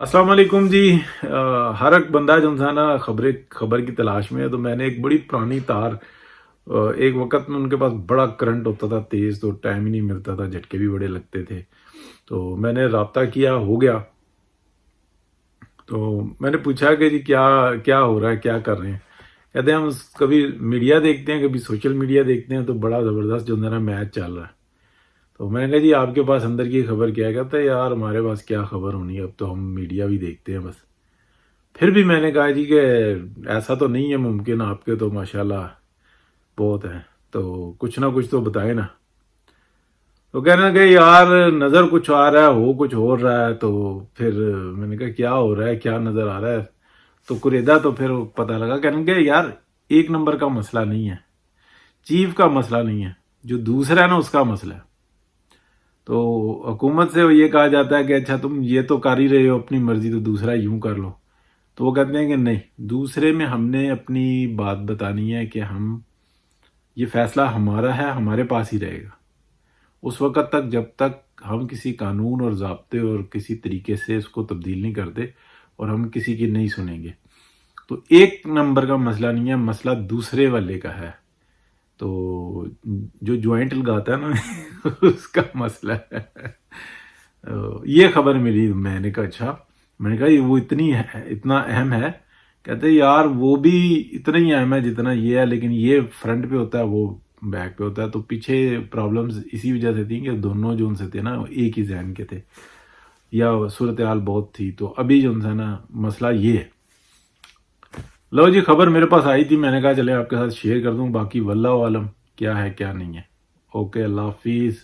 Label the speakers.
Speaker 1: السلام علیکم جی۔ ہر ایک بندہ جو ہے نا خبر کی تلاش میں ہے، تو میں نے ایک بڑی پرانی تار، ایک وقت میں ان کے پاس بڑا کرنٹ ہوتا تھا تیز، تو ٹائم ہی نہیں ملتا تھا، جھٹکے بھی بڑے لگتے تھے، تو میں نے رابطہ کیا، ہو گیا۔ تو میں نے پوچھا کہ جی کیا کیا ہو رہا ہے، کیا کر رہے ہیں؟ کہتے ہیں ہم کبھی میڈیا دیکھتے ہیں، کبھی سوشل میڈیا دیکھتے ہیں، تو بڑا زبردست جو ہے نا میچ چل رہا ہے۔ تو میں نے کہا جی آپ کے پاس اندر کی خبر کیا ہے؟ کہتا ہے یار ہمارے پاس کیا خبر ہونی ہے، اب تو ہم میڈیا بھی دیکھتے ہیں بس۔ پھر بھی میں نے کہا جی کہ ایسا تو نہیں ہے ممکن، آپ کے تو ماشاءاللہ بہت ہیں، تو کچھ نہ کچھ تو بتائیں نا۔ تو کہنا کہ یار نظر کچھ آ رہا ہے، ہو کچھ ہو رہا ہے۔ تو پھر میں نے کہا کیا ہو رہا ہے، کیا نظر آ رہا ہے؟ تو قریدا تو پھر پتہ لگا، کہنے کہ یار ایک نمبر کا مسئلہ نہیں ہے، چیف کا مسئلہ نہیں ہے، جو دوسرا ہے نا اس کا مسئلہ ہے۔ تو حکومت سے یہ کہا جاتا ہے کہ اچھا تم یہ تو کر ہی رہے ہو اپنی مرضی، تو دوسرا یوں کر لو۔ تو وہ کہتے ہیں کہ نہیں، دوسرے میں ہم نے اپنی بات بتانی ہے کہ ہم یہ فیصلہ ہمارا ہے، ہمارے پاس ہی رہے گا اس وقت تک جب تک ہم کسی قانون اور ضابطے اور کسی طریقے سے اس کو تبدیل نہیں کرتے، اور ہم کسی کی نہیں سنیں گے۔ تو ایک نمبر کا مسئلہ نہیں ہے، مسئلہ دوسرے والے کا ہے۔ تو جو جوائنٹ لگاتا ہے نا اس کا مسئلہ ہے۔ یہ خبر ملی، میں نے کہا اچھا، میں نے کہا یہ وہ اتنا اہم ہے؟ کہتے یار وہ بھی اتنا ہی اہم ہے جتنا یہ ہے، لیکن یہ فرنٹ پہ ہوتا ہے، وہ بیک پہ ہوتا ہے۔ تو پیچھے پرابلمز اسی وجہ سے تھیں کہ دونوں جو ان سے تھے نا ایک ہی ذہن کے تھے، یا صورتحال بہت تھی۔ تو ابھی جو ہے نا مسئلہ یہ ہے۔ لو جی خبر میرے پاس آئی تھی، میں نے کہا چلے آپ کے ساتھ شیئر کر دوں، باقی واللہ عالم کیا ہے کیا نہیں ہے۔ اوکے، اللہ حافظ۔